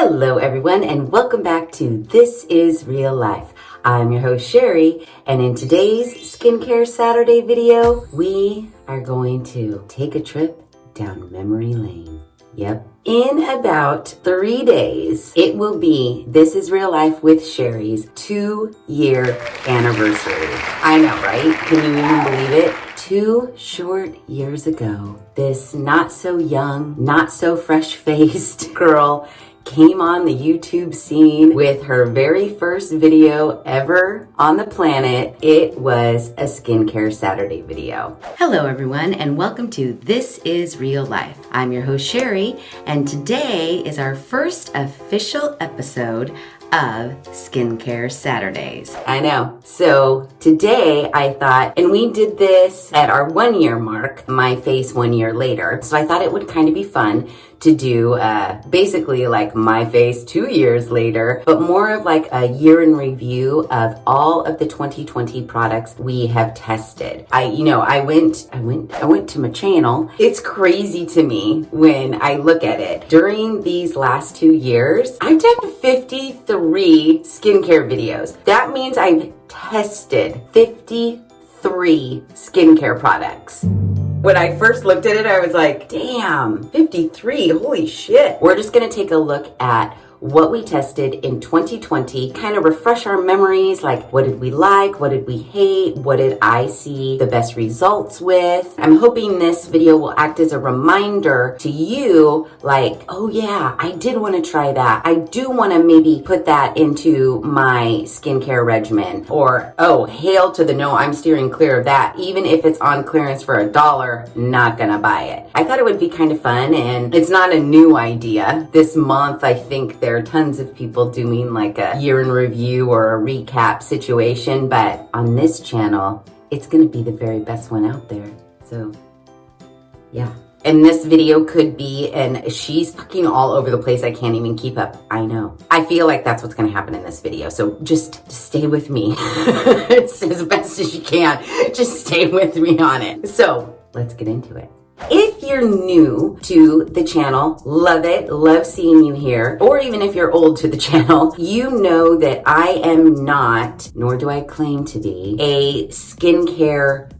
Hello everyone and welcome back to This is Real Life. I'm your host Sheri, and in today's Skincare Saturday video, we are going to take a trip down memory lane. Yep. In about 3 days, it will be This is Real Life with Sheri's 2-year anniversary. I know, right? Can you even believe it? 2 short years ago, this not so young, not so fresh-faced girl came on the YouTube scene with her very first video ever on the planet. It was a Skincare Saturday video. Hello everyone and welcome to This is Real Life. I'm your host Sheri, and today is our first official episode of Skincare Saturdays. I know. So today I thought, and we did this at our 1 year mark, my face 1 year later. So I thought it would kind of be fun to do basically like my face 2 years later, but more of like a year in review of all of the 2020 products we have tested. I went to my channel. It's crazy to me when I look at it. During these last 2 years, I've done 53 skincare videos. That means I've tested 53 skincare products. When I first looked at it, I was like, damn, 53, holy shit. We're just gonna take a look at what we tested in 2020, kind of refresh our memories, like what did we like, what did we hate, what did I see the best results with. I'm hoping this video will act as a reminder to you, like, oh yeah, I did want to try that. I do want to maybe put that into my skincare regimen. Or, oh, hail to the no, I'm steering clear of that. Even if it's on clearance for $1, not gonna buy it. I thought it would be kind of fun, and it's not a new idea. This month, I think there are tons of people doing like a year in review or a recap situation, but on this channel, it's gonna be the very best one out there. So, yeah. And this video could be, and she's fucking all over the place. I can't even keep up. I know. I feel like that's what's gonna happen in this video. So just stay with me. It's as best as you can. Just stay with me on it. So let's get into it. If you're new to the channel, love it, love seeing you here, or even if you're old to the channel, you know that I am not, nor do I claim to be, a skincare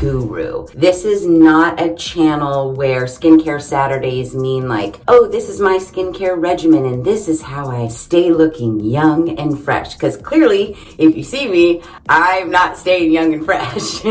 guru. This is not a channel where Skincare Saturdays mean like, oh, this is my skincare regimen and this is how I stay looking young and fresh. Because clearly, if you see me, I'm not staying young and fresh. I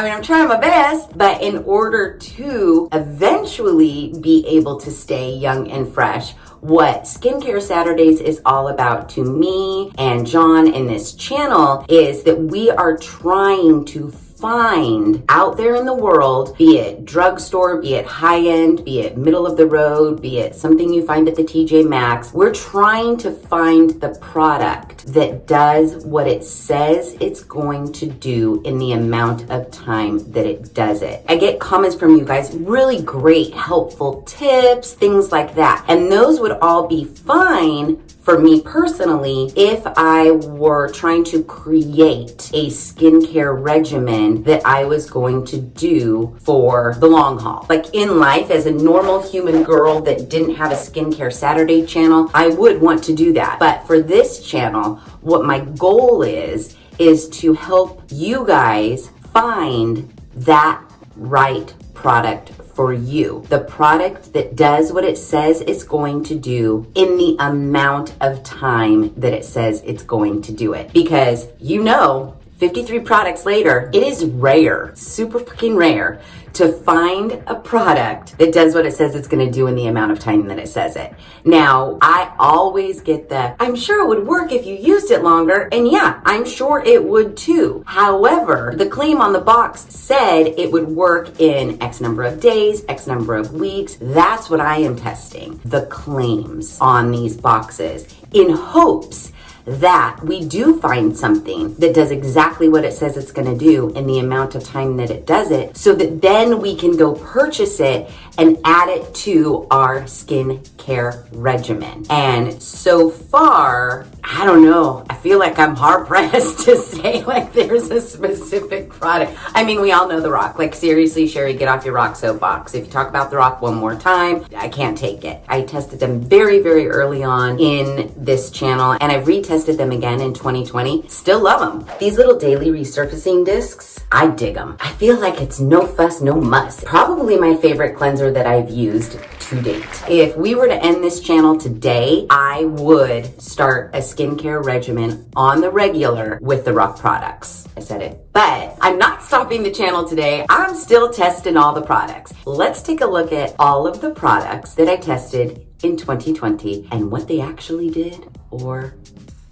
mean, I'm trying my best, but in order to eventually be able to stay young and fresh, what Skincare Saturdays is all about to me and John in this channel is that we are trying to find out there in the world, be it drugstore, be it high-end, be it middle of the road, be it something you find at the TJ Maxx, we're trying to find the product that does what it says it's going to do in the amount of time that it does it. I get comments from you guys, really great, helpful tips, things like that. And those would all be fine for me personally if I were trying to create a skincare regimen that I was going to do for the long haul. Like in life, as a normal human girl that didn't have a Skincare Saturday channel, I would want to do that. But for this channel, what my goal is to help you guys find that right product for you. The product that does what it says it's going to do in the amount of time that it says it's going to do it. Because 53 products later, it is rare, super fucking rare, to find a product that does what it says it's going to do in the amount of time that it says it. Now, I always get the, I'm sure it would work if you used it longer, and yeah, I'm sure it would too. However, the claim on the box said it would work in X number of days, X number of weeks. That's what I am testing, the claims on these boxes, in hopes that we do find something that does exactly what it says it's going to do in the amount of time that it does it, so that then we can go purchase it and add it to our skincare regimen. And so far, I don't know, I feel like I'm hard pressed to say like there's a specific product. I mean, we all know The Rock. Like seriously, Sheri, get off your rock soapbox. If you talk about The Rock one more time, I can't take it. I tested them very, very early on in this channel, and I've retested them again in 2020. Still love them. These little daily resurfacing discs, I dig them. I feel like it's no fuss, no muss. Probably my favorite cleanser that I've used to date. If we were to end this channel today, I would start a skincare regimen on the regular with The Rock products. I said it. But I'm not stopping the channel today. I'm still testing all the products. Let's take a look at all of the products that I tested in 2020 and what they actually did, or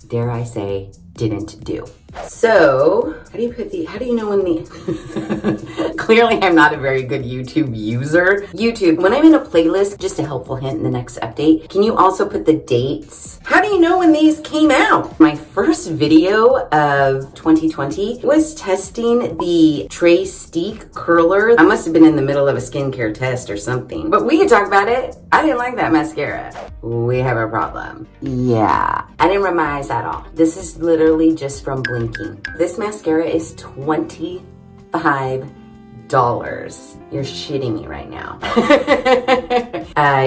dare I say, didn't do. So, how do you know when the, clearly I'm not a very good YouTube user. YouTube, when I'm in a playlist, just a helpful hint in the next update, can you also put the dates? How do you know when these came out? My first video of 2020 was testing the Trace Steak Curler. I must have been in the middle of a skincare test or something, but we can talk about it. I didn't like that mascara. We have a problem. Yeah, I didn't rub my eyes at all. This is literally just from blinking. This mascara is $25. You're shitting me right now.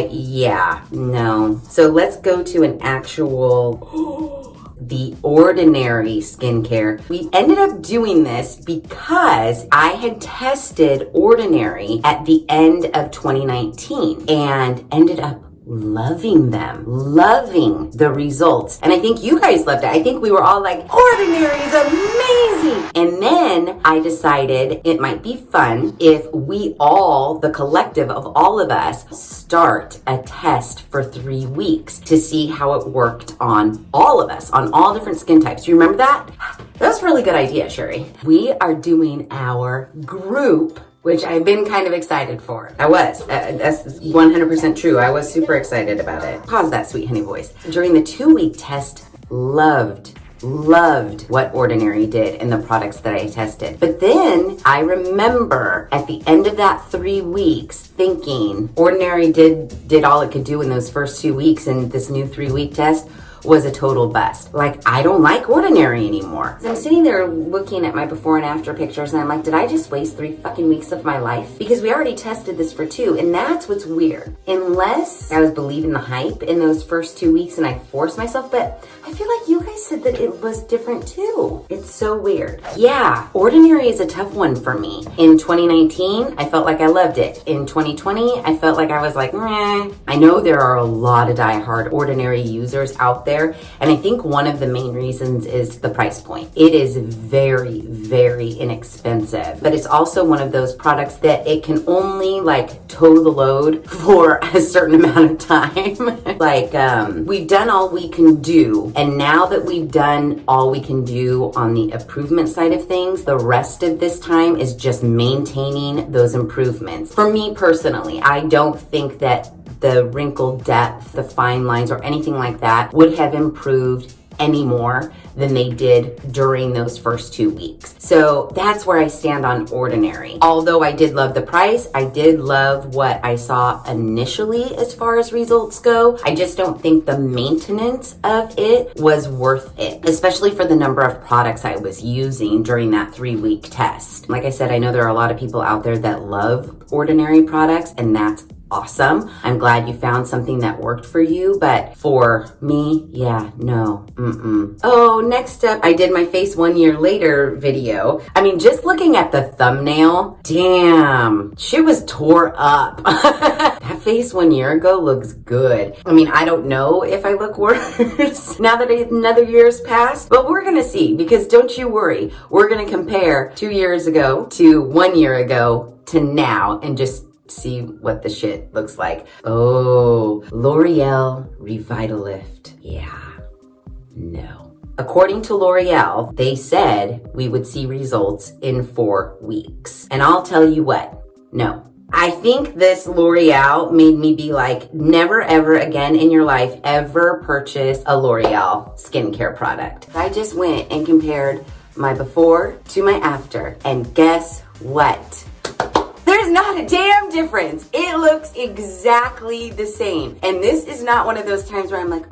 Yeah, no. So let's go to an actual, The Ordinary skincare. We ended up doing this because I had tested Ordinary at the end of 2019 and ended up loving them, loving the results. And I think you guys loved it. I think we were all like, Ordinary is amazing. And then I decided it might be fun if we all, the collective of all of us, start a test for 3 weeks to see how it worked on all of us, on all different skin types. Do you remember that? That was a really good idea, Sheri. We are doing our group, which I've been kind of excited for. I was. That's 100% true. I was super excited about it. Pause that sweet honey voice. During the 2-week test, loved what Ordinary did and the products that I tested. But then I remember at the end of that 3 weeks thinking Ordinary did all it could do in those first 2 weeks, and this new 3-week test was a total bust. Like, I don't like Ordinary anymore. I'm sitting there looking at my before and after pictures, and I'm like, did I just waste 3 fucking weeks of my life? Because we already tested this for 2, and that's what's weird. Unless I was believing the hype in those first 2 weeks and I forced myself, but I feel like you guys said that it was different too. It's so weird. Yeah, Ordinary is a tough one for me. In 2019, I felt like I loved it. In 2020, I felt like I was like, meh. I know there are a lot of diehard Ordinary users out there, and I think one of the main reasons is the price point. It is very, very inexpensive, but it's also one of those products that it can only like toe the load for a certain amount of time. Like, we've done all we can do, and now that we've done all we can do on the improvement side of things, the rest of this time is just maintaining those improvements. For me personally, I don't think that the wrinkle depth, the fine lines, or anything like that would have improved any more than they did during those first 2 weeks. So that's where I stand on Ordinary. Although I did love the price, I did love what I saw initially as far as results go. I just don't think the maintenance of it was worth it, especially for the number of products I was using during that 3-week test. Like I said, I know there are a lot of people out there that love Ordinary products, and that's awesome. I'm glad you found something that worked for you, but for me, yeah, no. Oh, next up, I did my face 1 year later video. I mean, just looking at the thumbnail, damn, shit was tore up. That face 1 year ago looks good. I mean, I don't know if I look worse now that another year's passed, but we're gonna see, because don't you worry, we're gonna compare 2 years ago to 1 year ago to now and just see what the shit looks like. Oh, L'Oreal Revitalift. Yeah, no. According to L'Oreal, they said we would see results in 4 weeks. And I'll tell you what, no, I think this L'Oreal made me be like, never ever again in your life ever purchase a L'Oreal skincare product. I just went and compared my before to my after, and guess what? There's not a damn difference. It looks exactly the same. And this is not one of those times where I'm like,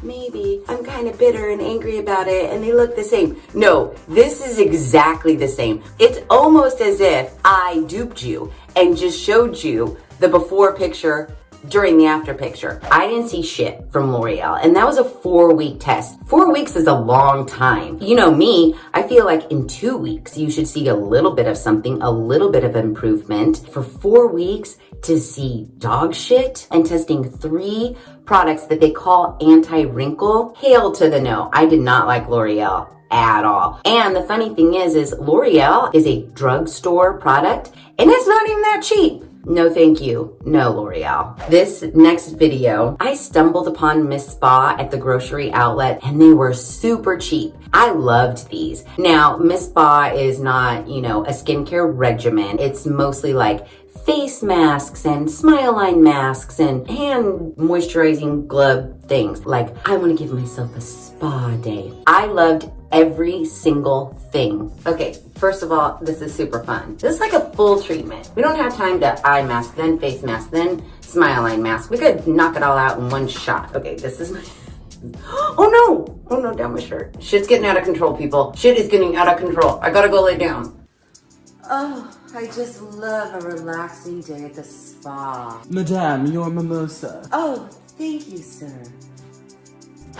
maybe I'm kind of bitter and angry about it and they look the same. No, this is exactly the same. It's almost as if I duped you and just showed you the before picture during the after picture. I didn't see shit from L'Oreal, and that was a 4-week test. 4 weeks is a long time. You know me, I feel like in 2 weeks, you should see a little bit of something, a little bit of improvement. For 4 weeks to see dog shit and testing 3 products that they call anti-wrinkle, hail to the no. I did not like L'Oreal at all. And the funny thing is L'Oreal is a drugstore product, and it's not even that cheap. No, thank you. No, L'Oreal. This next video, I stumbled upon Miss Spa at the grocery outlet, and they were super cheap. I loved these. Now, Miss Spa is not, a skincare regimen. It's mostly like face masks and smile line masks and hand moisturizing glove things. Like, I want to give myself a spa day. I loved every single thing. Okay, first of all, this is super fun. This is like a full treatment. We don't have time to eye mask, then face mask, then smile line mask. We could knock it all out in one shot. Okay, this is my... Oh no, down my shirt. Shit's getting out of control, people. Shit is getting out of control. I gotta go lay down. Oh, I just love a relaxing day at the spa. Madame, your mimosa. Oh, thank you, sir.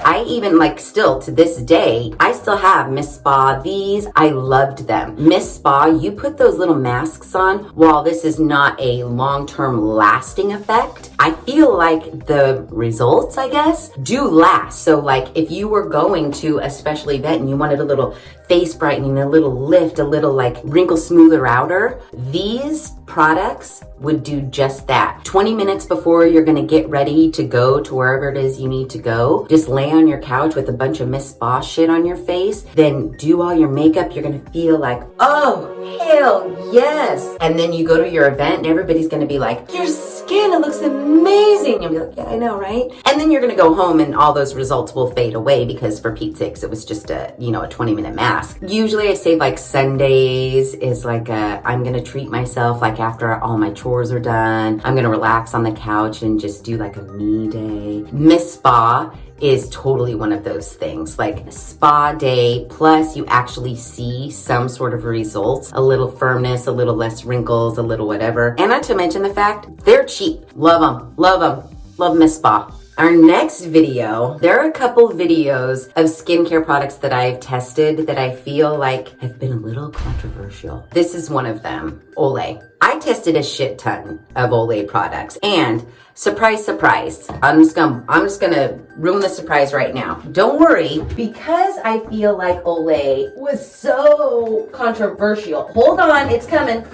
I even still to this day, I still have Miss Spa. These, I loved them. Miss Spa, you put those little masks on. While this is not a long-term lasting effect, I feel like the results, I guess, do last. So if you were going to a special event and you wanted a little face brightening, a little lift, a little wrinkle smoother outer, these products would do just that. 20 minutes before you're gonna get ready to go to wherever it is you need to go, just lay on your couch with a bunch of Miss Spa shit on your face, then do all your makeup. You're gonna feel like, oh, hell yes. And then you go to your event and everybody's gonna be like, your skin, it looks amazing. You'll be like, yeah, I know, right? And then you're gonna go home and all those results will fade away because for Pete's sakes, it was just a 20-minute mask. Usually I say Sundays is I'm gonna treat myself after all my chores are done. I'm gonna relax on the couch and just do a me day. Miss Spa is totally one of those things, a spa day, plus you actually see some sort of results, a little firmness, a little less wrinkles, a little whatever. And not to mention the fact, they're cheap. Love them, love them, love Miss Spa. Our next video, there are a couple videos of skincare products that I've tested that I feel have been a little controversial. This is one of them, Olay. I tested a shit ton of Olay products, and surprise, surprise, I'm just gonna ruin the surprise right now. Don't worry, because I feel like Olay was so controversial. Hold on, it's coming.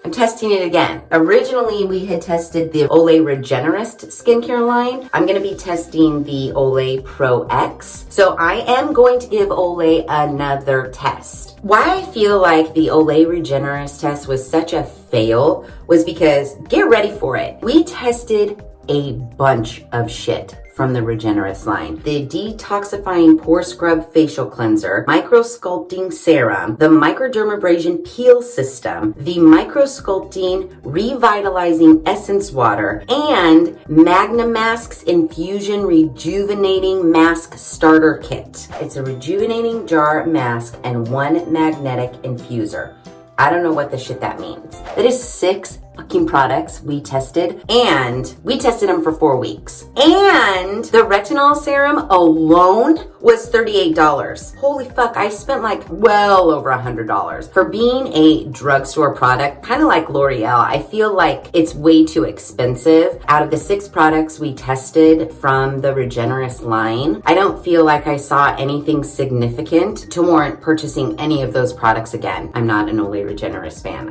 I'm testing it again. Originally, we had tested the Olay Regenerist skincare line. I'm gonna be testing the Olay Pro X. So I am going to give Olay another test. Why I feel like the Olay Regenerist test was such a fail was because, get ready for it, we tested a bunch of shit from the Regenerist line. The detoxifying pore scrub facial cleanser, micro sculpting serum, the microdermabrasion peel system, the micro sculpting revitalizing essence water, and Magna Masks infusion rejuvenating mask starter kit. It's a rejuvenating jar mask and 1 magnetic infuser. I don't know what the shit that means. That is 6 fucking products we tested, and we tested them for 4 weeks. And the retinol serum alone was $38. Holy fuck, I spent well over $100. For being a drugstore product, kind of like L'Oreal, I feel like it's way too expensive. Out of the 6 products we tested from the Regenerist line, I don't feel like I saw anything significant to warrant purchasing any of those products again. I'm not an Olay Regenerist fan.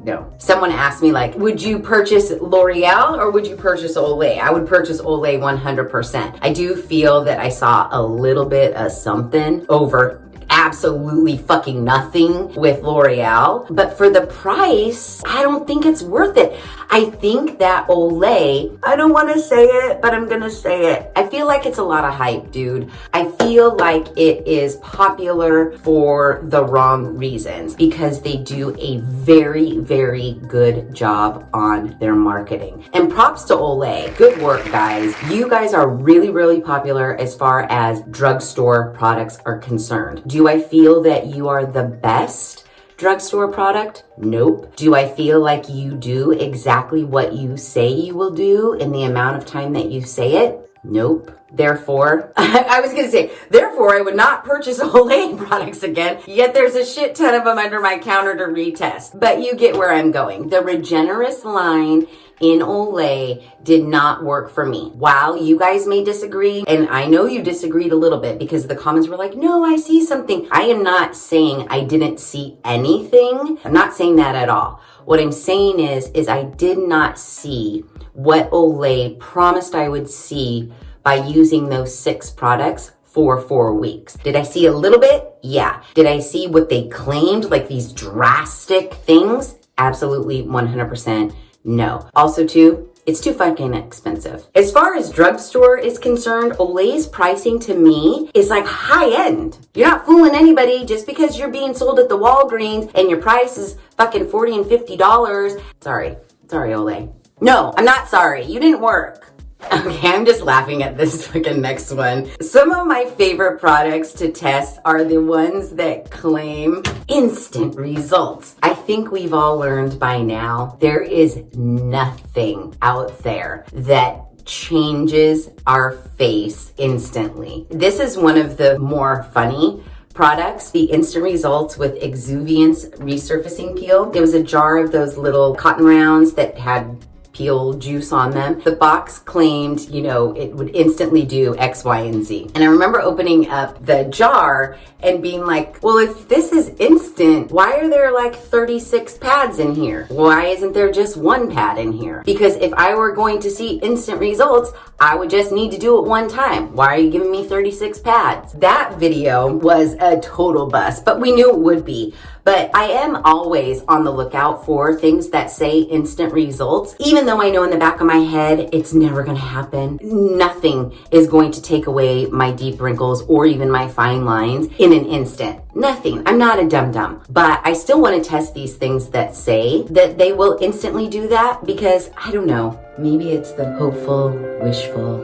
No. Someone asked me would you purchase L'Oreal or would you purchase Olay? I would purchase Olay 100%. I do feel that I saw a little bit of something over absolutely fucking nothing with L'Oreal. But for the price, I don't think it's worth it. I think that Olay, I don't want to say it, but I'm going to say it. I feel like it's a lot of hype, dude. I feel like it is popular for the wrong reasons because they do a very, very good job on their marketing. And props to Olay. Good work, guys. You guys are really, really popular as far as drugstore products are concerned. Do I feel that you are the best drugstore product? Nope. Do I feel like you do exactly what you say you will do in the amount of time that you say it? Nope. Therefore, therefore I would not purchase Olay products again, yet there's a shit ton of them under my counter to retest. But you get where I'm going. The Regenerist line in Olay did not work for me. While you guys may disagree, and I know you disagreed a little bit because the comments were like, no, I see something. I am not saying I didn't see anything. I'm not saying that at all. What I'm saying is I did not see what Olay promised I would see by using those 6 products for 4 weeks. Did I see a little bit? Yeah. Did I see what they claimed, like these drastic things? Absolutely 100% no. Also too, it's too fucking expensive. As far as drugstore is concerned, Olay's pricing to me is like high end. You're not fooling anybody just because you're being sold at the Walgreens and your price is fucking $40 and $50. Sorry, Olay. No, I'm not sorry. You didn't work. Okay, I'm just laughing at this fucking next one. Some of my favorite products to test are the ones that claim instant results. I think we've all learned by now, there is nothing out there that changes our face instantly. This is one of the more funny products, the instant results with Exuviance resurfacing peel. There was a jar of those little cotton rounds that had peel juice on them. The box claimed, it would instantly do X, Y, and Z. And I remember opening up the jar and being like, well, if this is instant, why are there like 36 pads in here? Why isn't there just 1 pad in here? Because if I were going to see instant results, I would just need to do it 1 time. Why are you giving me 36 pads? That video was a total bust, but we knew it would be. But I am always on the lookout for things that say instant results, even though I know in the back of my head, it's never gonna happen. Nothing is going to take away my deep wrinkles or even my fine lines in an instant. Nothing. I'm not a dum-dum. But I still wanna test these things that say that they will instantly do that because, I don't know, maybe it's the hopeful, wishful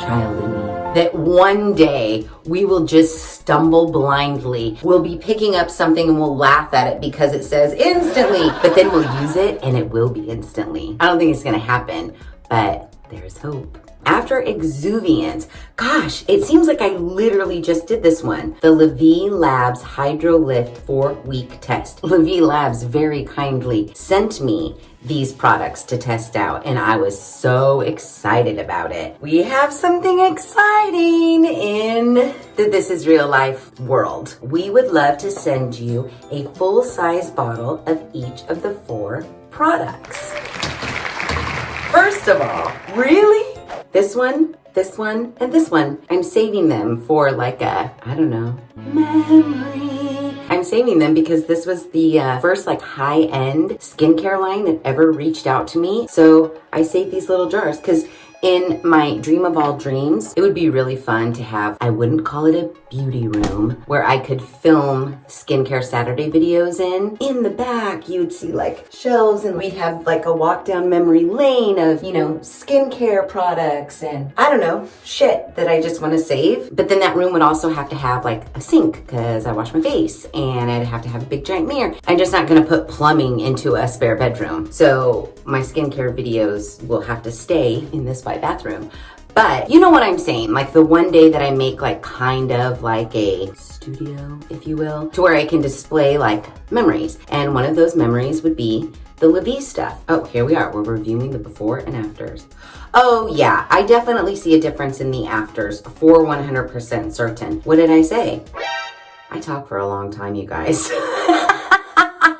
child in me. That one day we will just stumble blindly. We'll be picking up something and we'll laugh at it because it says instantly, but then we'll use it and it will be instantly. I don't think it's gonna happen, but there's hope. After Exuviance, gosh, it seems like I literally just did this one. The Levine Labs Hydro Lift 4-week test. Levine Labs very kindly sent me these products to test out and I was so excited about it. We have something exciting in the This Is Real Life world. We would love to send you a full-size bottle of each of the 4 products. First of all, really? This one, and this one. I'm saving them for like a, I don't know, memory. I'm saving them because this was the first like high-end skincare line that ever reached out to me. So I saved these little jars because in my dream of all dreams, it would be really fun to have, I wouldn't call it a beauty room, where I could film Skincare Saturday videos in. In the back, you would see like shelves and we'd have like a walk down memory lane of, skincare products and I don't know, shit that I just want to save. But then that room would also have to have like a sink because I wash my face and I'd have to have a big giant mirror. I'm just not going to put plumbing into a spare bedroom. So my skincare videos will have to stay in this white bathroom. But you know what I'm saying, like the one day that I make like kind of like a studio, if you will, to where I can display like memories. And one of those memories would be the Levine stuff. Oh, here we are. We're reviewing the before and afters. Oh yeah, I definitely see a difference in the afters for 100% certain. What did I say? I talk for a long time, you guys.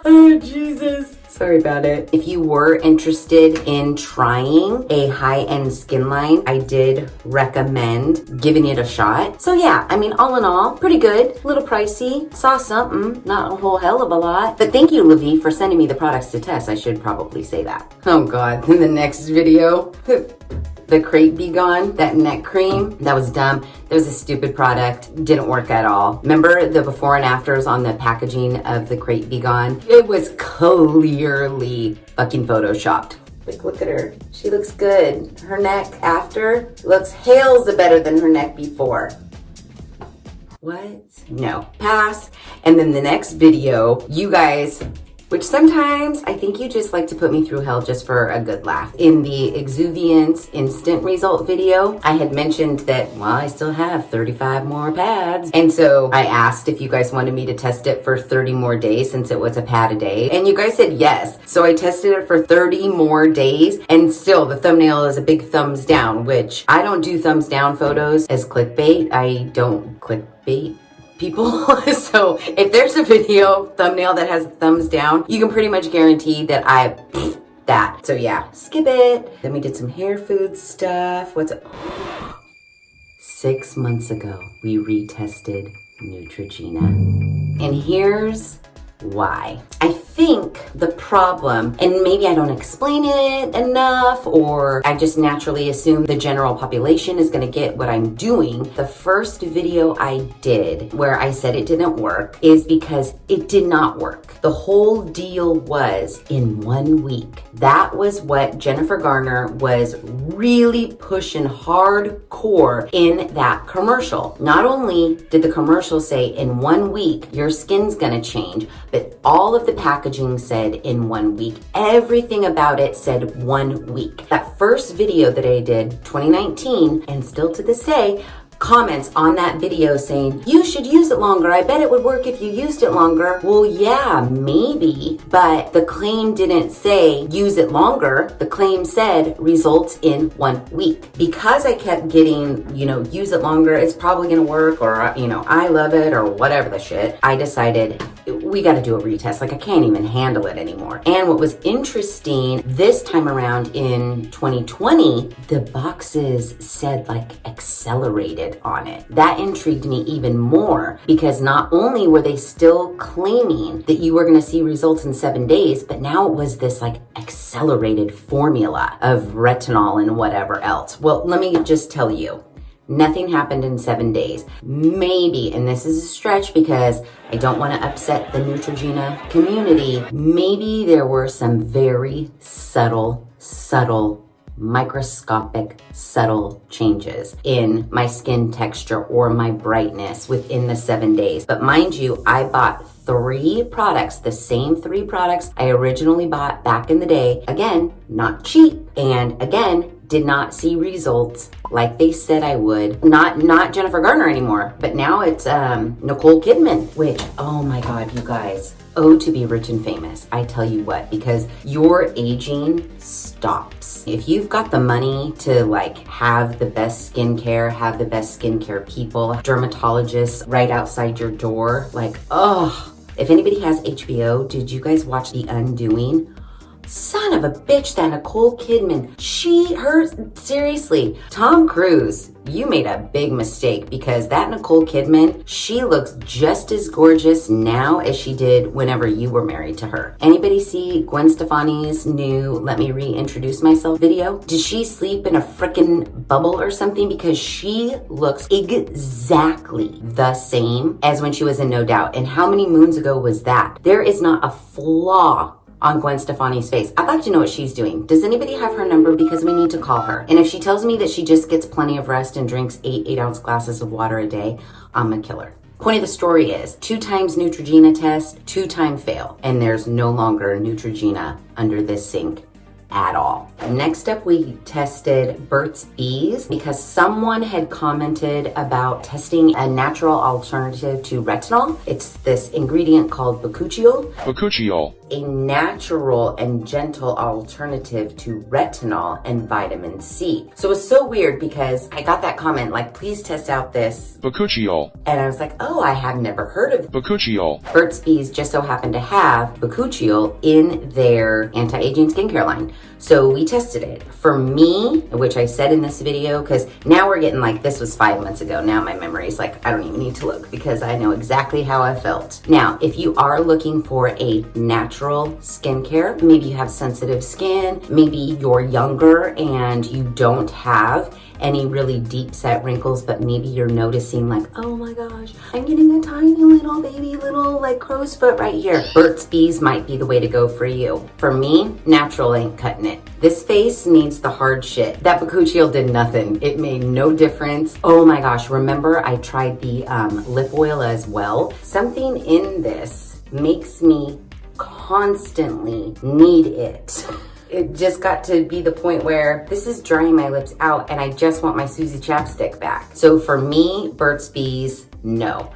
Oh, Jesus. Sorry about it. If you were interested in trying a high-end skin line, I did recommend giving it a shot. So yeah, I mean, all in all, pretty good. A little pricey. Saw something, not a whole hell of a lot. But thank you, Levine, for sending me the products to test. I should probably say that. Oh God, in the next video, the Crate Be Gone, that neck cream, that was dumb. That was a stupid product, didn't work at all. Remember the before and afters on the packaging of the Crate Be Gone? It was clearly fucking photoshopped. Like, look at her, she looks good. Her neck after looks hails better than her neck before. What? No, pass. And then the next video, you guys, which sometimes I think you just like to put me through hell just for a good laugh. In the Exuviance instant result video, I had mentioned that, well, I still have 35 more pads. And so I asked if you guys wanted me to test it for 30 more days since it was a pad a day. And you guys said yes. So I tested it for 30 more days and still the thumbnail is a big thumbs down, which I don't do thumbs down photos as clickbait. I don't clickbait people. So if there's a video thumbnail that has a thumbs down, you can pretty much guarantee that that. So yeah, skip it. Then we did some hair food stuff. 6 months ago, we retested Neutrogena. And here's why. I think the problem, and maybe I don't explain it enough, or I just naturally assume the general population is gonna get what I'm doing. The first video I did where I said it didn't work is because it did not work. The whole deal was in 1 week. That was what Jennifer Garner was really pushing hardcore in that commercial. Not only did the commercial say in 1 week, your skin's gonna change, but all of the packaging said in 1 week. Everything about it said 1 week. That first video that I did, 2019, and still to this day, comments on that video saying, you should use it longer. I bet it would work if you used it longer. Well, yeah, maybe, but the claim didn't say use it longer. The claim said results in 1 week. Because I kept getting, use it longer, it's probably gonna work, or, I love it, or whatever the shit, I decided we got to do a retest. Like, I can't even handle it anymore. And what was interesting this time around in 2020, the boxes said like accelerated on it. That intrigued me even more because not only were they still claiming that you were going to see results in 7 days, but now it was this like accelerated formula of retinol and whatever else. Well, let me just tell you, nothing happened in 7 days. Maybe, and this is a stretch because I don't want to upset the Neutrogena community, maybe there were some very subtle, microscopic, subtle changes in my skin texture or my brightness within the 7 days. But mind you, I bought 3 products, the same 3 products I originally bought back in the day. Again, not cheap. And again, did not see results like they said I would. Not Jennifer Garner anymore, but now it's Nicole Kidman, which, oh my God, you guys, oh, to be rich and famous. I tell you what, because your aging stops. If you've got the money to like have the best skincare, have the best skincare people, dermatologists right outside your door, like, oh, if anybody has HBO, did you guys watch The Undoing? Son of a bitch, that Nicole Kidman, seriously, Tom Cruise, you made a big mistake because that Nicole Kidman, she looks just as gorgeous now as she did whenever you were married to her. Anybody see Gwen Stefani's new Let Me Reintroduce Myself video? Did she sleep in a freaking bubble or something? Because she looks exactly the same as when she was in No Doubt. And how many moons ago was that? There is not a flaw on Gwen Stefani's face. I'd like to know what she's doing. Does anybody have her number? Because we need to call her. And if she tells me that she just gets plenty of rest and drinks 8-ounce glasses of water a day, I'm a killer. Point of the story is 2 times Neutrogena test, 2-time fail. And there's no longer Neutrogena under this sink at all. Next up, we tested Burt's Bees because someone had commented about testing a natural alternative to retinol. It's this ingredient called bakuchiol. A natural and gentle alternative to retinol and vitamin C. So it's so weird because I got that comment like, please test out this bakuchiol. And I was like, oh, I have never heard of bakuchiol. Burt's Bees just so happened to have bakuchiol in their anti-aging skincare line. So we tested it. For me, which I said in this video, because now we're getting like, this was 5 months ago. Now my memory is like, I don't even need to look because I know exactly how I felt. Now, if you are looking for a natural skincare, maybe you have sensitive skin, maybe you're younger and you don't have any really deep set wrinkles, but maybe you're noticing like, oh my gosh, I'm getting a tiny little baby little like crow's foot right here. Burt's Bees might be the way to go for you. For me, natural ain't cutting it. This face needs the hard shit. That bakuchiol did nothing. It made no difference. Oh my gosh, remember I tried the lip oil as well. Something in this makes me constantly need it. It just got to be the point where this is drying my lips out and I just want my Susie chapstick back. So for me, Burt's Bees, no.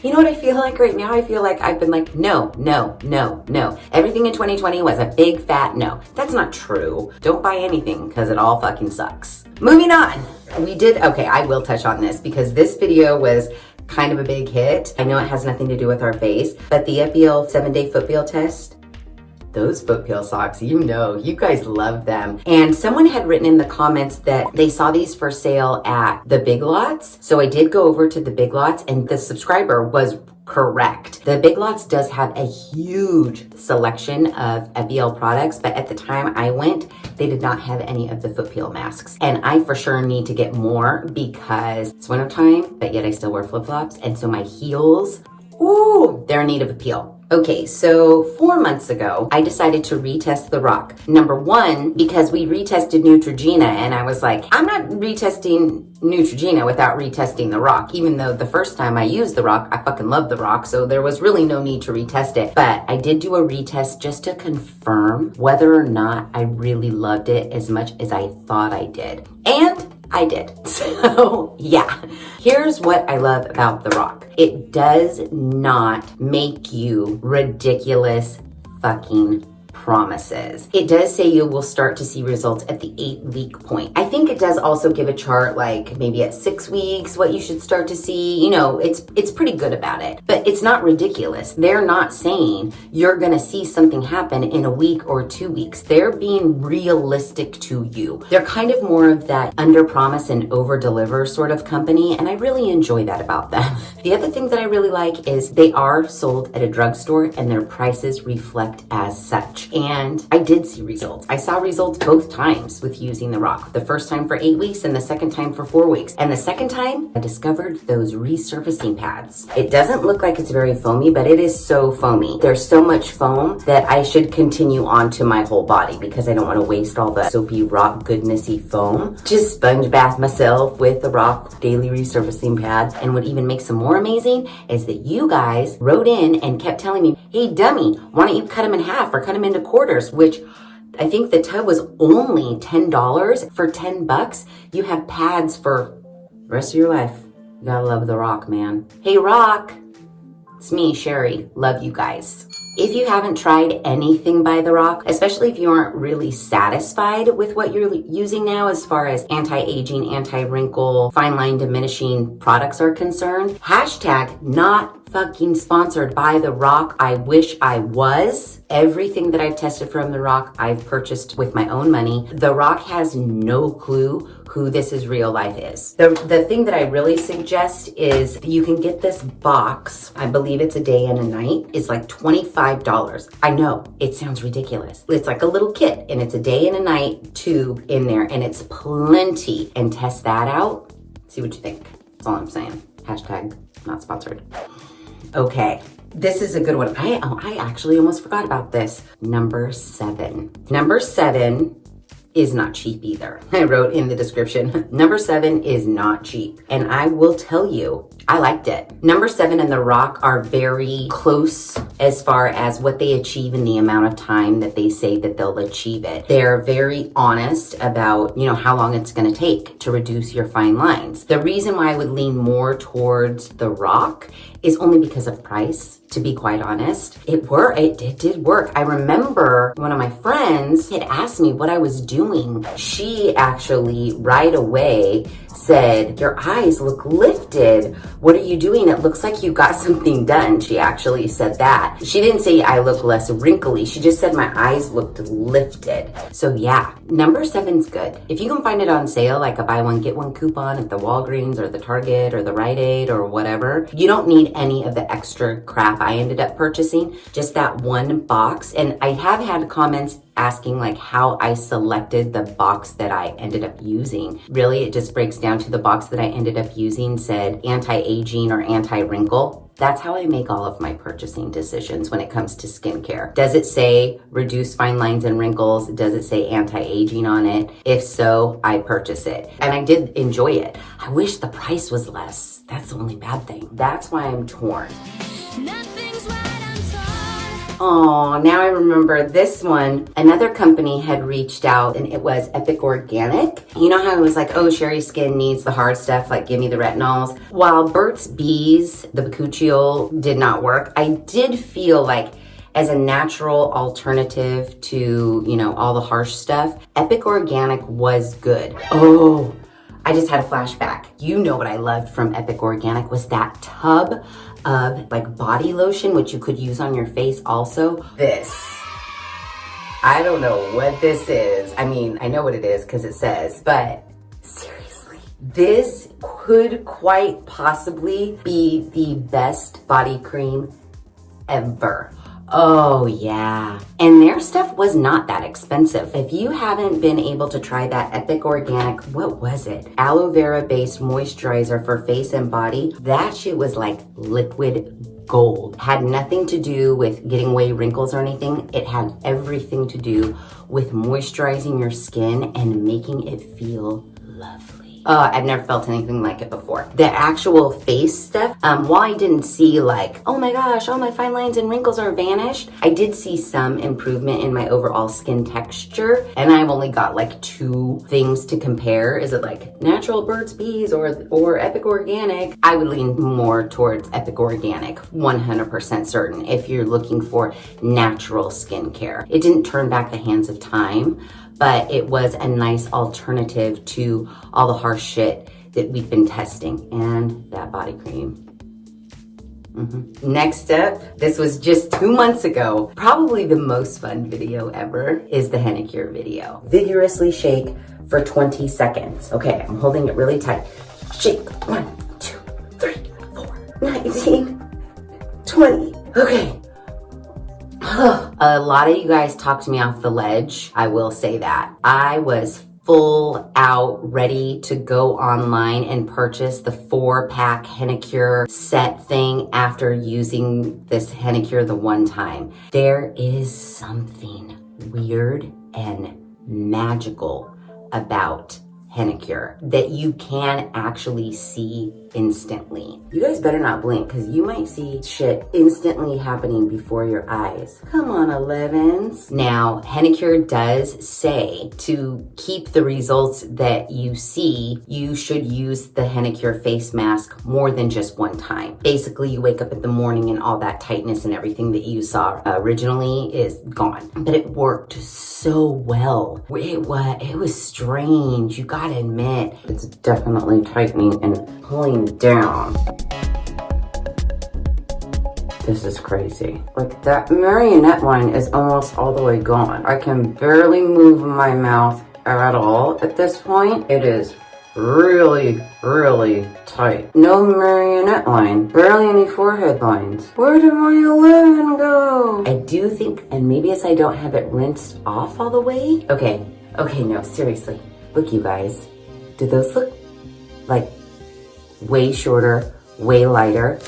You know what I feel like right now? I feel like I've been like, no, no, no, no. Everything in 2020 was a big fat no. That's not true. Don't buy anything because it all fucking sucks. Moving on. Okay, I will touch on this because this video was kind of a big hit. I know it has nothing to do with our face, but the Epiel 7-day foot peel test, those foot peel socks, you know, you guys love them. And someone had written in the comments that they saw these for sale at the Big Lots. So I did go over to the Big Lots and the subscriber was correct. The Big Lots does have a huge selection of Epiel products, but at the time I went, they did not have any of the foot peel masks. And I for sure need to get more because it's wintertime, but yet I still wear flip-flops. And so my heels, ooh, they're in need of a peel. Okay, so 4 months ago, I decided to retest the rock. Number one, because we retested Neutrogena and I was like, I'm not retesting Neutrogena without retesting the rock, even though the first time I used the rock, I fucking loved the rock, so there was really no need to retest it. But I did do a retest just to confirm whether or not I really loved it as much as I thought I did. And I did. So yeah, here's what I love about the rock. It does not make you ridiculous fucking promises. It does say you will start to see results at the 8-week point. I think it does also give a chart like maybe at 6 weeks, what you should start to see. You know, it's pretty good about it, but it's not ridiculous. They're not saying you're gonna see something happen in a week or 2 weeks. They're being realistic to you. They're kind of more of that under promise and over deliver sort of company, and I really enjoy that about them. The other thing that I really like is they are sold at a drugstore and their prices reflect as such. And I did see results. I saw results both times with using the rock. The first time for 8 weeks and the second time for 4 weeks. And the second time, I discovered those resurfacing pads. It doesn't look like it's very foamy, but it is so foamy. There's so much foam that I should continue onto my whole body because I don't want to waste all the soapy, rock, goodnessy foam. Just sponge bath myself with the rock daily resurfacing pads. And what even makes them more amazing is that you guys wrote in and kept telling me, hey dummy, why don't you cut them in half or cut them into quarters, which I think the tub was only $10. For $10, you have pads for the rest of your life. You gotta love the rock, man. Hey rock, it's me, Sheri. Love you guys. If you haven't tried anything by The Rock, especially if you aren't really satisfied with what you're using now as far as anti-aging, anti-wrinkle, fine line diminishing products are concerned, hashtag not fucking sponsored by The Rock. I wish I was. Everything that I've tested from The Rock, I've purchased with my own money. The Rock has no clue who this is real life is. The thing that I really suggest is you can get this box. I believe it's a day and a night. It's like $25. I know it sounds ridiculous. It's like a little kit and it's a day and a night tube in there and it's plenty. And test that out. See what you think. That's all I'm saying. Hashtag not sponsored. Okay. This is a good one. I actually almost forgot about this. Number 7. Number 7 is not cheap either. I wrote in the description, number 7 is not cheap. And I will tell you, I liked it. Number 7 and The Rock are very close as far as what they achieve in the amount of time that they say that they'll achieve it. They're very honest about, how long it's going to take to reduce your fine lines. The reason why I would lean more towards The Rock is only because of price, to be quite honest. It did work. I remember one of my friends had asked me what I was doing. She actually right away said, your eyes look lifted. What are you doing? It looks like you got something done. She actually said that. She didn't say I look less wrinkly. She just said my eyes looked lifted. So yeah, number 7's good. If you can find it on sale, like a buy one, get one coupon at the Walgreens or the Target or the Rite Aid or whatever, you don't need any of the extra crap I ended up purchasing, just that one box. And I have had comments asking like how I selected the box that I ended up using. Really, it just breaks down to the box that I ended up using said anti-aging or anti-wrinkle. That's how I make all of my purchasing decisions when it comes to skincare. Does it say reduce fine lines and wrinkles? Does it say anti-aging on it? If so, I purchase it. And I did enjoy it. I wish the price was less. That's the only bad thing. That's why I'm torn. Oh, now I remember this one. Another company had reached out and it was Epic Organic. You know how it was like, oh, Sheri's skin needs the hard stuff, like give me the retinols. While Burt's Bees, the bakuchiol, did not work, I did feel like as a natural alternative to, all the harsh stuff, Epic Organic was good. Oh, I just had a flashback. You know what I loved from Epic Organic was that tub of like body lotion, which you could use on your face also. This. I don't know what this is. I mean, I know what it is because it says, but seriously, this could quite possibly be the best body cream ever. Oh yeah. And their stuff was not that expensive. If you haven't been able to try that Epic Organic, what was it? Aloe vera based moisturizer for face and body. That shit was like liquid gold. Had nothing to do with getting away wrinkles or anything. It had everything to do with moisturizing your skin and making it feel lovely. I've never felt anything like it before. The actual face stuff, while I didn't see like, oh my gosh, all my fine lines and wrinkles are vanished, I did see some improvement in my overall skin texture. And I've only got like 2 things to compare. Is it like natural Burt's Bees or Epic Organic? I would lean more towards Epic Organic, 100% certain, if you're looking for natural skincare. It didn't turn back the hands of time, but it was a nice alternative to all the harsh shit that we've been testing. And that body cream. Next up, this was just 2 months ago. Probably the most fun video ever is the Hanacure video. Vigorously shake for 20 seconds. Okay, I'm holding it really tight. Shake, 1, 2, 3, 4, 19, 20. Okay. A lot of you guys talked me off the ledge. I will say that. I was full out ready to go online and purchase the 4-pack Hanacure set thing after using this Hanacure the one time. There is something weird and magical about Hanacure that you can actually see instantly. You guys better not blink because you might see shit instantly happening before your eyes. Come on, 11s. Now, Hanacure does say to keep the results that you see, you should use the Hanacure face mask more than just one time. Basically, you wake up in the morning and all that tightness and everything that you saw originally is gone. But it worked so well. It was strange. You gotta admit, it's definitely tightening and pulling down. This is crazy. Like that marionette line is almost all the way gone. I can barely move my mouth at all at this point. It is really, really tight. No marionette line. Barely any forehead lines. Where did my 11 go? I do think, and maybe it's I don't have it rinsed off all the way. Okay, no, seriously. Look, you guys. Do those look like way shorter, way lighter?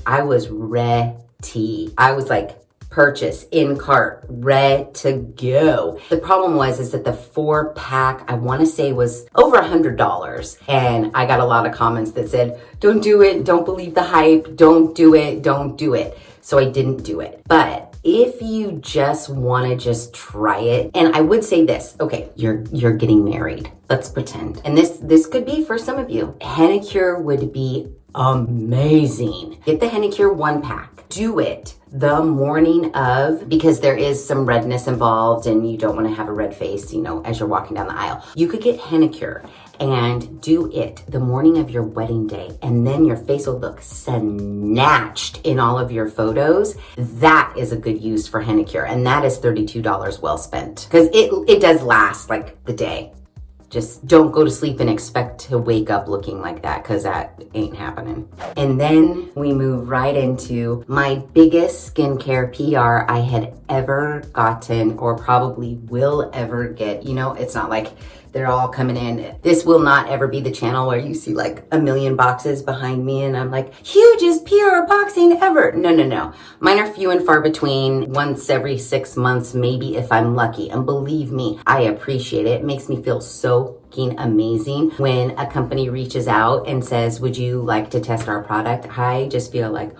I was ready. I was like purchase, in cart, ready to go. The problem is that the 4-pack, I want to say, was over $100. And I got a lot of comments that said, don't do it, don't believe the hype, don't do it, don't do it. So I didn't do it. But if you just want to just try it, and I would say this, okay, you're getting married. Let's pretend. And this could be for some of you. Hanacure would be amazing. Get the Hanacure 1-pack. Do it the morning of, because there is some redness involved and you don't want to have a red face, you know, as you're walking down the aisle. You could get Hanacure and do it the morning of your wedding day, and then your face will look snatched in all of your photos. That is a good use for Hanacure, and that is $32 well spent, because it does last like the day. Just don't go to sleep and expect to wake up looking like that, because that ain't happening. And then we move right into my biggest skincare PR I had ever gotten, or probably will ever get. You know, it's not like they're all coming in. This will not ever be the channel where you see like a million boxes behind me and I'm like, hugest PR boxing ever. No. Mine are few and far between, once every 6 months, maybe, if I'm lucky. And believe me, I appreciate it. It makes me feel so amazing when a company reaches out and says, would you like to test our product? I just feel like,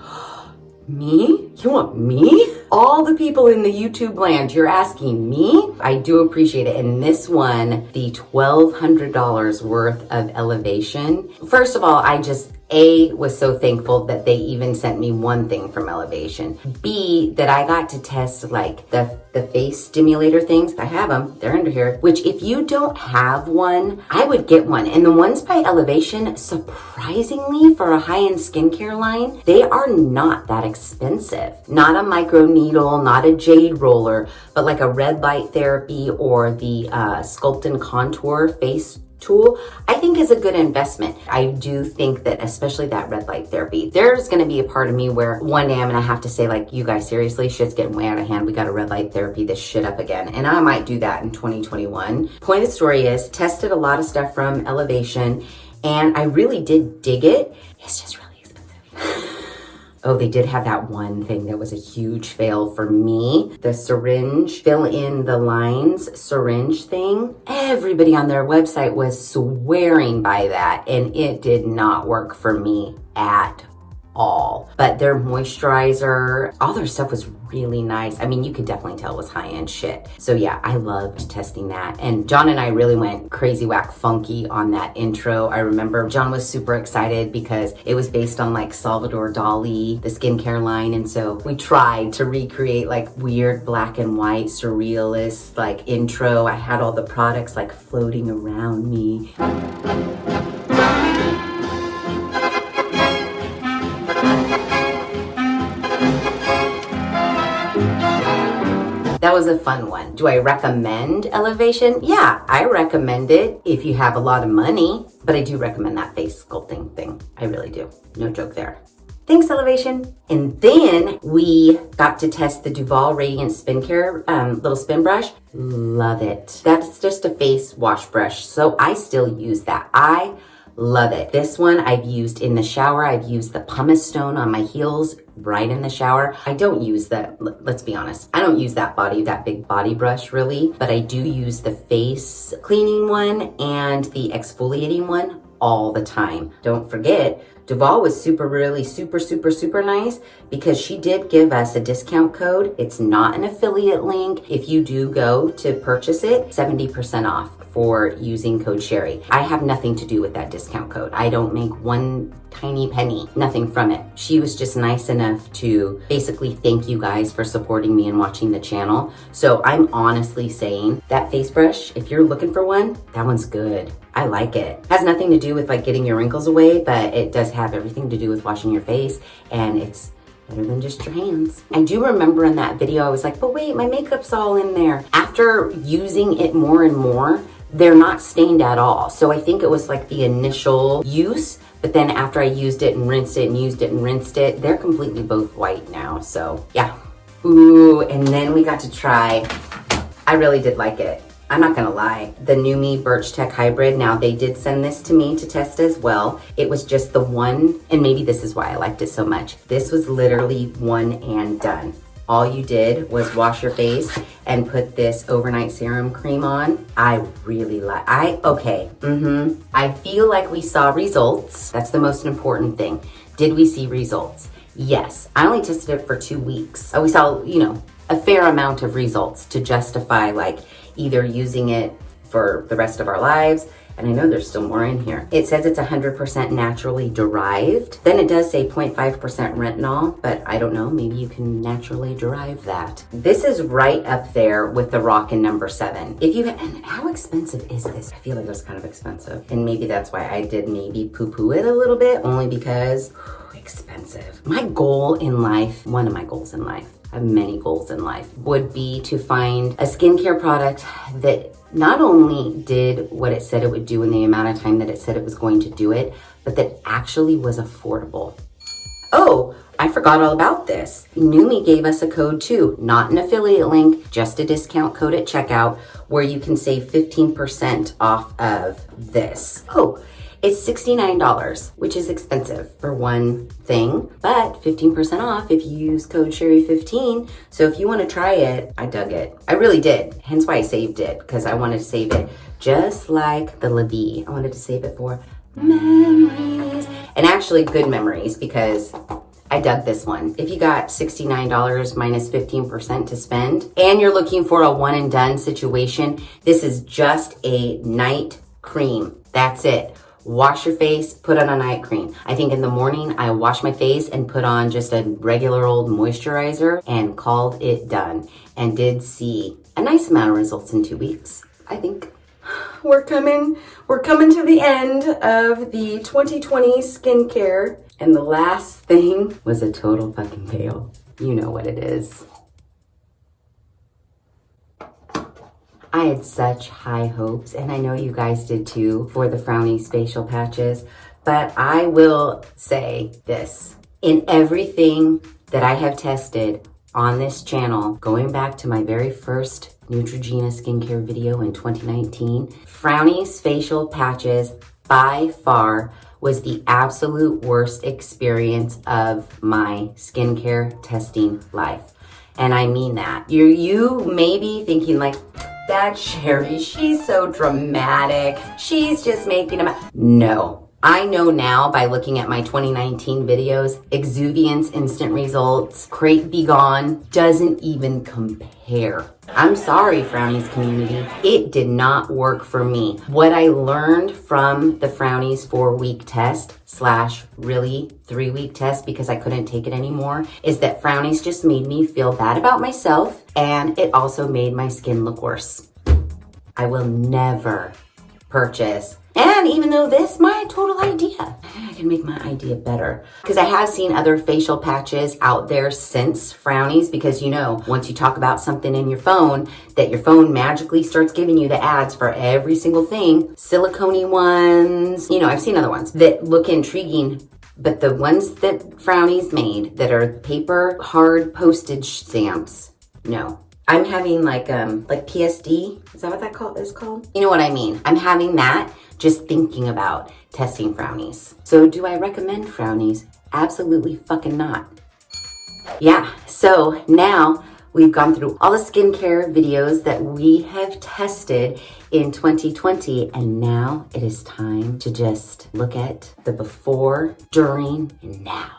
me? You want me? All the people in the YouTube land, you're asking me? I do appreciate it. And this one, the $1,200 worth of Elevation. First of all, I just, A, was so thankful that they even sent me one thing from Elevation. B, that I got to test like the face stimulator things. I have them, they're under here, which if you don't have one, I would get one. And the ones by Elevation, surprisingly, for a high-end skincare line, they are not that expensive. Not a micro needle, not a jade roller, but like a red light therapy or the Sculpt and Contour face tool, I think is a good investment. I do think that, especially that red light therapy, there's going to be a part of me where one day I'm going to have to say, like, you guys, seriously, shit's getting way out of hand. We got to red light therapy this shit up again. And I might do that in 2021. Point of the story is, tested a lot of stuff from Elevation and I really did dig it. It's just really expensive. Oh, they did have that one thing that was a huge fail for me. The syringe, fill in the lines syringe thing. Everybody on their website was swearing by that, and it did not work for me at all. But their moisturizer, all their stuff was really nice. I mean, you could definitely tell it was high-end shit. So yeah, I loved testing that. And John and I really went crazy whack funky on that intro. I remember John was super excited because it was based on like Salvador Dali, the skincare line. And so we tried to recreate like weird black and white surrealist like intro. I had all the products like floating around me. That was a fun one. Do I recommend Elevation? Yeah, I recommend it if you have a lot of money, but I do recommend that face sculpting thing. I really do. No joke there. Thanks, Elevation. And then we got to test the Duval Radiant Spin Care little spin brush. Love it. That's just a face wash brush, so I still use that. I love it. This one I've used in the shower. I've used the pumice stone on my heels right in the shower. I don't use that, let's be honest, I don't use that big body brush really, but I do use the face cleaning one and the exfoliating one all the time. Don't forget, Duval was super nice because she did give us a discount code. It's not an affiliate link. If you do go to purchase it, 70% off for using code Sheri. I have nothing to do with that discount code. I don't make one tiny penny, nothing from it. She was just nice enough to basically thank you guys for supporting me and watching the channel. So I'm honestly saying that face brush, if you're looking for one, that one's good. I like it. Has nothing to do with like getting your wrinkles away, but it does have everything to do with washing your face, and it's better than just your hands. I do remember in that video, I was like, but wait, my makeup's all in there. After using it more and more, they're not stained at all. So I think it was like the initial use, but then after I used it and rinsed it and used it and rinsed it, they're completely both white now. So yeah. Ooh, and then we got to try, I really did like it. I'm not gonna lie, the new Birch Tech Hybrid. Now they did send this to me to test as well. It was just the one, and maybe this is why I liked it so much. This was literally one and done. all you did was wash your face and put this overnight serum cream on, I really like, I feel like we saw results. That's the most important thing. Did we see results? Yes. I only tested it for 2 weeks. We saw, a fair amount of results to justify like either using it for the rest of our lives. And I know there's still more in here. It says it's 100% naturally derived. Then it does say 0.5% retinol, but I don't know, maybe you can naturally derive that. This is right up there with the Rockin' number 7. And how expensive is this? I feel like it was kind of expensive. And maybe that's why I did maybe poo-poo it a little bit, only because expensive. My goal in life, one of my goals in life, I have many goals in life, would be to find a skincare product that not only did what it said it would do in the amount of time that it said it was going to do it, but that actually was affordable. Oh, I forgot all about this. Numi gave us a code too, not an affiliate link, just a discount code at checkout where you can save 15% off of this. Oh, it's $69, which is expensive for one thing, but 15% off if you use code Sheri15. So if you want to try it, I dug it. I really did. Hence why I saved it, because I wanted to save it just like the Levine. I wanted to save it for memories. And actually good memories, because I dug this one. If you got $69 minus 15% to spend, and you're looking for a one and done situation, this is just a night cream. That's it. Wash your face, put on a night cream. I think in the morning I wash my face and put on just a regular old moisturizer and called it done, and did see a nice amount of results in 2 weeks. I think we're coming to the end of the 2020 skincare, and the last thing was a total fucking fail. You know what it is. I had such high hopes, and I know you guys did too, for the Frownies facial patches, but I will say this. In everything that I have tested on this channel, going back to my very first Neutrogena skincare video in 2019, Frownies facial patches by far was the absolute worst experience of my skincare testing life. And I mean that. You may be thinking like, that Sheri, she's so dramatic. She's just making them. No, I know now by looking at my 2019 videos, Exuviance instant results, Crate Be Gone doesn't even compare. I'm sorry, Frownies community. It did not work for me. What I learned from the Frownies 4-week test / really 3-week test, because I couldn't take it anymore, is that Frownies just made me feel bad about myself, and it also made my skin look worse. I will never purchase. And even though this, my total idea, I can make my idea better. Because I have seen other facial patches out there since Frownies, because once you talk about something in your phone, that your phone magically starts giving you the ads for every single thing. Silicone-y ones, I've seen other ones that look intriguing, but the ones that Frownies made that are paper hard postage stamps, no. I'm having like PSD, is that what that is called? You know what I mean? I'm having that just thinking about testing Frownies. So do I recommend Frownies? Absolutely fucking not. Yeah, so now we've gone through all the skincare videos that we have tested in 2020, and now it is time to just look at the before, during, and now.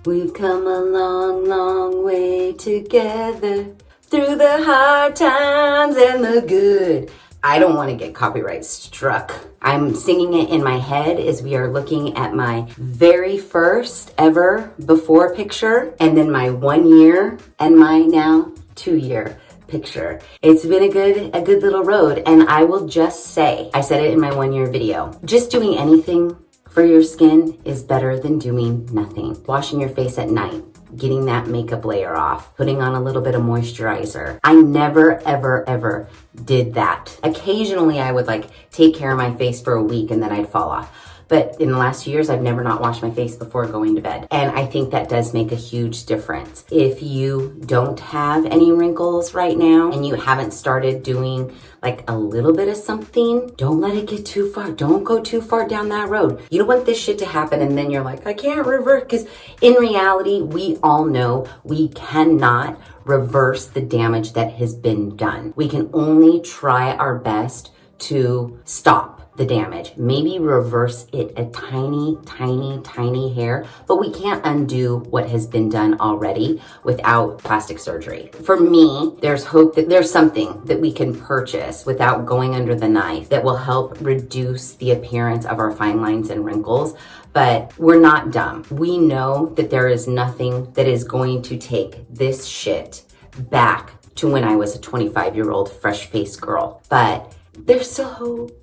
We've come a long, long way together through the hard times and the good. I don't want to get copyright struck. I'm singing it in my head as we are looking at my very first ever before picture, and then my 1 year and my now 2 year picture. It's been a good little road, and I will just say, I said it in my 1 year video, just doing anything for your skin is better than doing nothing. Washing your face at night, getting that makeup layer off, putting on a little bit of moisturizer. I never, ever, ever did that. Occasionally I would take care of my face for a week and then I'd fall off. but in the last 2 years, I've never not washed my face before going to bed. And I think that does make a huge difference. If you don't have any wrinkles right now and you haven't started doing like a little bit of something, don't let it get too far. Don't go too far down that road. You don't want this shit to happen and then you're like, I can't revert. Because in reality, we all know we cannot reverse the damage that has been done. We can only try our best to stop the damage, maybe reverse it a tiny hair, but we can't undo what has been done already without plastic surgery. For me, there's hope that there's something that we can purchase without going under the knife that will help reduce the appearance of our fine lines and wrinkles. But we're not dumb. We know that there is nothing that is going to take this shit back to when I was a 25-year-old fresh-faced girl. But there's still hope.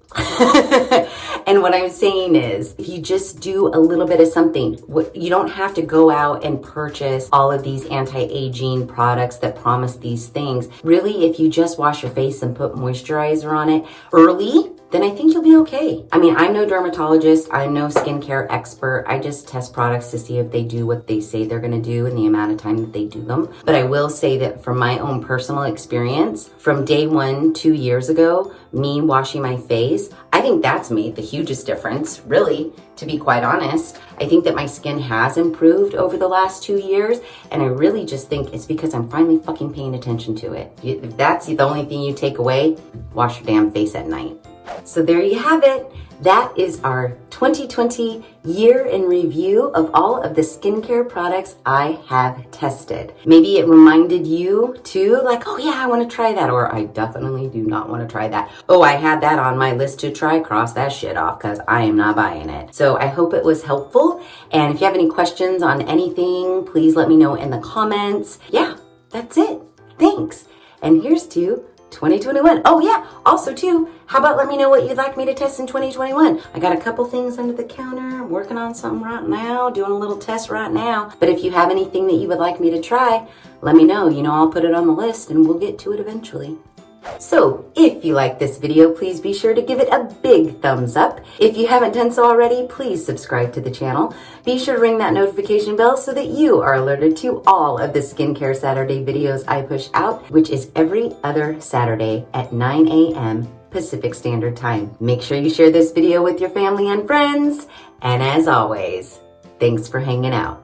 And what I'm saying is, if you just do a little bit of something, you don't have to go out and purchase all of these anti-aging products that promise these things. Really, if you just wash your face and put moisturizer on it early, then I think you'll be okay. I mean, I'm no dermatologist. I'm no skincare expert. I just test products to see if they do what they say they're gonna do in the amount of time that they do them. But I will say that from my own personal experience, from day one, 2 years ago, me washing my face, I think that's made the hugest difference, really, to be quite honest. I think that my skin has improved over the last 2 years, and I really just think it's because I'm finally fucking paying attention to it. If that's the only thing you take away, wash your damn face at night. So there you have it. That is our 2020 year in review of all of the skincare products I have tested. Maybe it reminded you too, like, oh yeah, I want to try that, or I definitely do not want to try that. Oh, I had that on my list to try. Cross that shit off because I am not buying it. So I hope it was helpful. And if you have any questions on anything, please let me know in the comments. Yeah, that's it. Thanks. And here's to 2021. Oh yeah, also too, how about let me know what you'd like me to test in 2021? I got a couple things under the counter. I'm working on something right now, doing a little test right now. But if you have anything that you would like me to try, let me know. You know, I'll put it on the list and we'll get to it eventually. So if you like this video, please be sure to give it a big thumbs up. If you haven't done so already, please subscribe to the channel. Be sure to ring that notification bell so that you are alerted to all of the Skincare Saturday videos I push out, which is every other Saturday at 9 a.m. Pacific Standard Time. Make sure you share this video with your family and friends. And as always, thanks for hanging out.